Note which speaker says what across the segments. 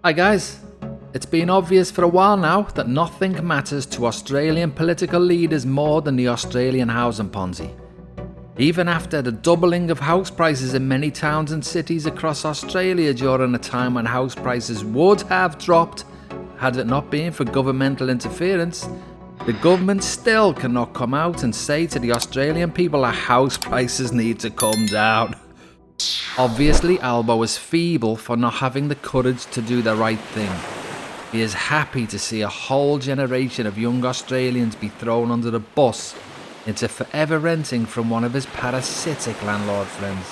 Speaker 1: Hi guys, it's been obvious for a while now that nothing matters to Australian political leaders more than the Australian housing Ponzi. Even after the doubling of house prices in many towns and cities across Australia during a time when house prices would have dropped had it not been for governmental interference, the government still cannot come out and say to the Australian people that house prices need to come down. Obviously, Albo is feeble for not having the courage to do the right thing. He is happy to see a whole generation of young Australians be thrown under the bus into forever renting from one of his parasitic landlord friends.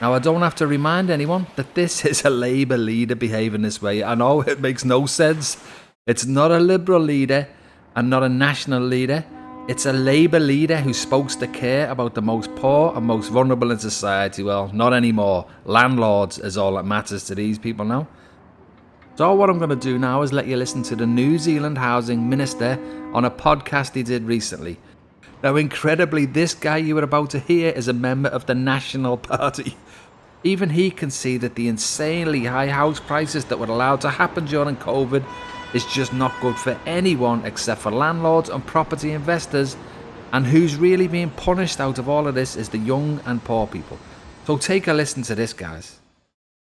Speaker 1: Now, I don't have to remind anyone that this is a Labour leader behaving this way. I know it makes no sense. It's not a Liberal leader and not a National leader. It's a Labour leader who's supposed to care about the most poor and most vulnerable in society. Well, not anymore. Landlords is all that matters to these people now. So what I'm going to do now is let you listen to the New Zealand Housing Minister on a podcast he did recently. Now, incredibly, this guy you were about to hear is a member of the National Party. Even he can see that the insanely high house prices that were allowed to happen during COVID is just not good for anyone except for landlords and property investors, and who's really being punished out of all of this is the young and poor people. So take a listen to this, guys.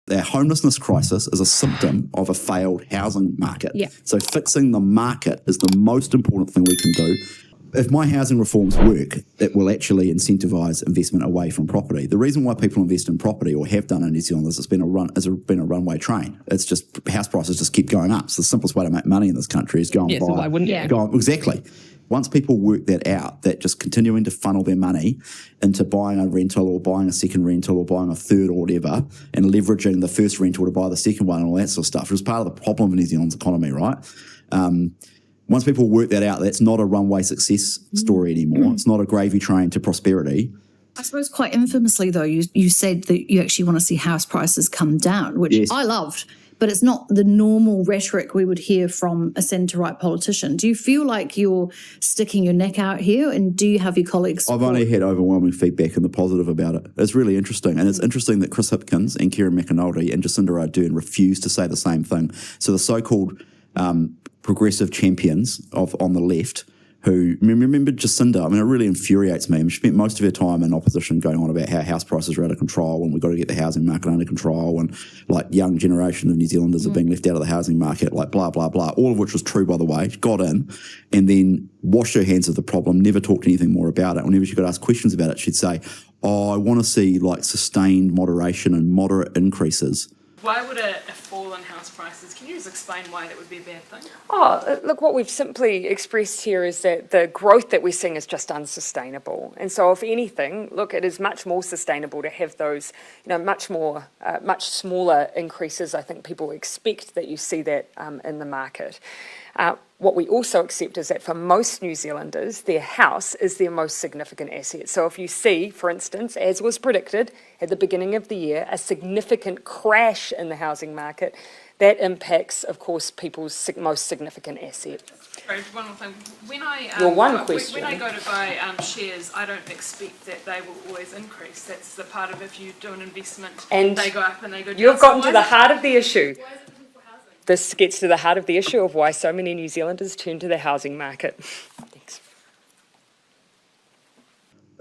Speaker 2: Our homelessness crisis is a symptom of a failed housing market.
Speaker 3: Yeah.
Speaker 2: So fixing the market is the most important thing we can do. If my housing reforms work, it will actually incentivise investment away from property. The reason why people invest in property, or have done in New Zealand, is it's been a runway train. It's just house prices just keep going up. So the simplest way to make money in this country is go and buy.
Speaker 3: So why wouldn't you?
Speaker 2: Exactly. Once people work that out, that just continuing to funnel their money into buying a rental or buying a second rental or buying a third or whatever, and leveraging the first rental to buy the second one and all that sort of stuff, which is part of the problem of New Zealand's economy, right? Once people work that out, that's not a runway success story anymore. It's not a gravy train to prosperity.
Speaker 4: I suppose quite infamously, though, you said that you actually want to see house prices come down, which
Speaker 2: Yes.
Speaker 4: I loved, but it's not the normal rhetoric we would hear from a centre-right politician. Do you feel like you're sticking your neck out here, and do you have your colleagues
Speaker 2: I've only had overwhelming feedback and the positive about it. It's really interesting. And it's interesting that Chris Hipkins and Kieran McAnulty and Jacinda Ardern refuse to say the same thing. So the so-called progressive champions on the left, who, remember Jacinda, I mean, it really infuriates me. She spent most of her time in opposition going on about how house prices are out of control and we've got to get the housing market under control, and like young generation of New Zealanders are being left out of the housing market, like blah, blah, blah, all of which was true, by the way. She got in and then washed her hands of the problem, never talked anything more about it. Whenever she got asked questions about it, she'd say, I want to see like sustained moderation and moderate increases.
Speaker 5: Why would a fall in house prices, can you just explain why that would be a bad thing?
Speaker 3: Look, what we've simply expressed here is that the growth that we're seeing is just unsustainable. And so if anything, look, it is much more sustainable to have those, much smaller increases. I think people expect that you see that in the market. What we also accept is that for most New Zealanders, their house is their most significant asset. So if you see, for instance, as was predicted at the beginning of the year, a significant crash in the housing market, that impacts, of course, people's most significant asset.
Speaker 5: Sorry, one more thing. When I
Speaker 3: question.
Speaker 5: When I go to buy shares, I don't expect that they will always increase. That's the part of, if you do an investment,
Speaker 3: And
Speaker 5: they go up and they go down.
Speaker 3: You've gotten
Speaker 5: So
Speaker 3: to the heart of the issue. This gets to the heart of the issue of why so many New Zealanders turn to the housing market. Thanks.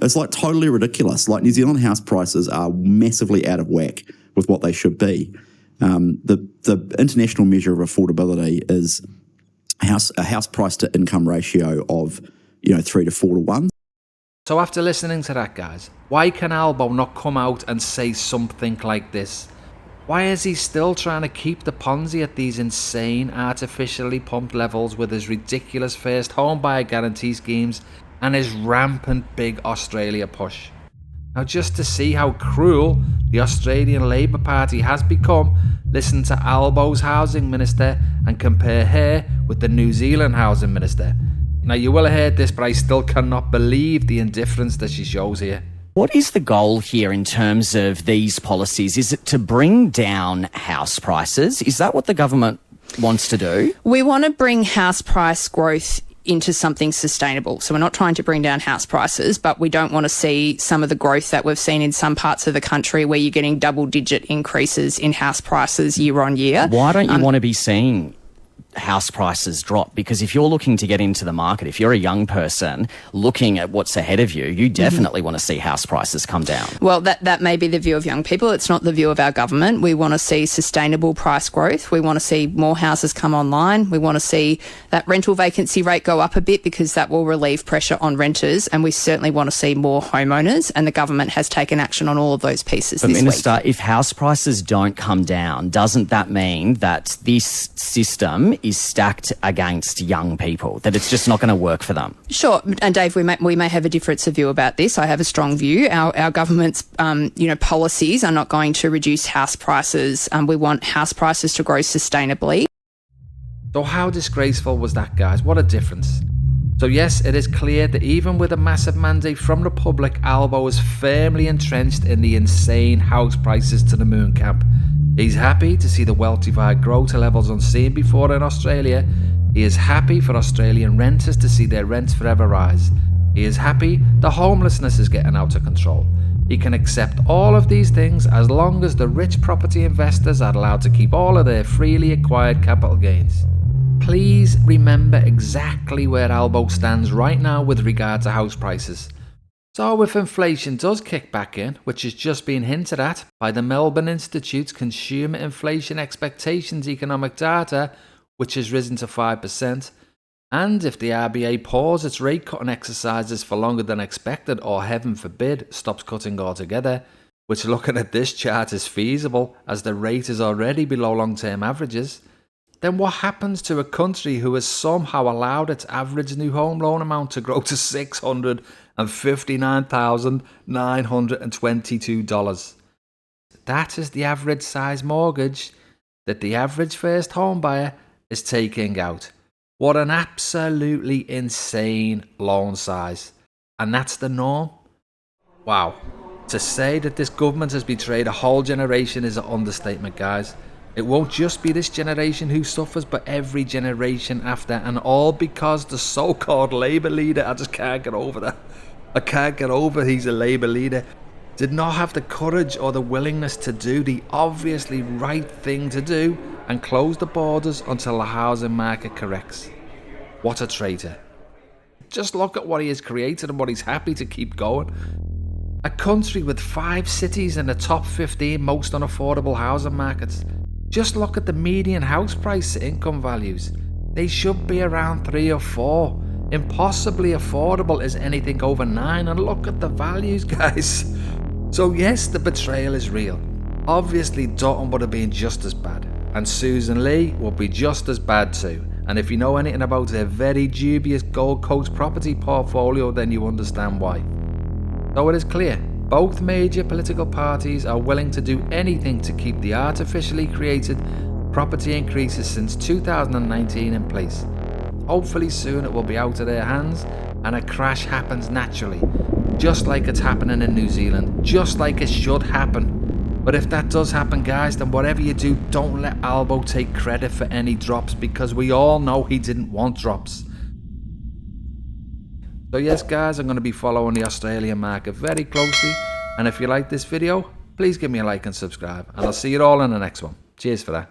Speaker 2: It's like totally ridiculous. Like New Zealand house prices are massively out of whack with what they should be. The international measure of affordability is a house price to income ratio of 3 to 4 to 1.
Speaker 1: So after listening to that, guys, why can Albo not come out and say something like this? Why is he still trying to keep the Ponzi at these insane, artificially pumped levels with his ridiculous first home buyer guarantee schemes and his rampant big Australia push? Now, just to see how cruel the Australian Labour Party has become, listen to Albo's housing minister and compare her with the New Zealand housing minister. Now, you will have heard this, but I still cannot believe the indifference that she shows here.
Speaker 6: What is the goal here in terms of these policies? Is it to bring down house prices? Is that what the government wants to do?
Speaker 7: We want to bring house price growth into something sustainable. So we're not trying to bring down house prices, but we don't want to see some of the growth that we've seen in some parts of the country where you're getting double-digit increases in house prices year on year.
Speaker 6: Why don't you want to be seeing house prices drop? Because if you're looking to get into the market, if you're a young person looking at what's ahead of you, you definitely want to see house prices come down.
Speaker 7: Well, that may be the view of young people. It's not the view of our government. We want to see sustainable price growth. We want to see more houses come online. We want to see that rental vacancy rate go up a bit because that will relieve pressure on renters. And we certainly want to see more homeowners. And the government has taken action on all of those pieces this
Speaker 6: Minister,
Speaker 7: week.
Speaker 6: if house prices don't come down, doesn't that mean that this system is stacked against young people, that it's just not going to work for them?
Speaker 7: Sure. And Dave, we may have a difference of view about this. I have a strong view. Our government's, policies are not going to reduce house prices. We want house prices to grow sustainably.
Speaker 1: So how disgraceful was that, guys? What a difference. So yes, it is clear that even with a massive mandate from the public, Albo is firmly entrenched in the insane house prices to the moon camp. He's happy to see the wealthified grow to levels unseen before in Australia. He is happy for Australian renters to see their rents forever rise. He is happy the homelessness is getting out of control. He can accept all of these things as long as the rich property investors are allowed to keep all of their freely acquired capital gains. Please remember exactly where Albo stands right now with regard to house prices. So if inflation does kick back in, which is just being hinted at by the Melbourne Institute's Consumer Inflation Expectations economic data, which has risen to 5%, and if the RBA pauses its rate cutting exercises for longer than expected, or heaven forbid, stops cutting altogether, which looking at this chart is feasible as the rate is already below long-term averages, then what happens to a country who has somehow allowed its average new home loan amount to grow to $659,922? That is the average size mortgage that the average first home buyer is taking out. What an absolutely insane loan size. And that's the norm? Wow. To say that this government has betrayed a whole generation is an understatement, guys. It won't just be this generation who suffers, but every generation after, and all because the so-called Labour leader, I just can't get over that. I can't get over he's a Labour leader, did not have the courage or the willingness to do the obviously right thing to do and close the borders until the housing market corrects. What a traitor. Just look at what he has created and what he's happy to keep going. A country with 5 cities in the top 15 most unaffordable housing markets. Just look at the median house price to income values. They should be around 3 or 4. Impossibly affordable is anything over 9, and look at the values, guys. So yes, the betrayal is real. Obviously Dutton would have been just as bad, and Susan Lee would be just as bad too. And if you know anything about their very dubious Gold Coast property portfolio, then you understand why. So it is clear, both major political parties are willing to do anything to keep the artificially created property increases since 2019 in place. Hopefully soon it will be out of their hands and a crash happens naturally, just like it's happening in New Zealand, just like it should happen. But if that does happen, guys, then whatever you do, don't let Albo take credit for any drops, because we all know he didn't want drops. So yes, guys, I'm going to be following the Australian market very closely, and if you like this video, please give me a like and subscribe, and I'll see you all in the next one. Cheers for that.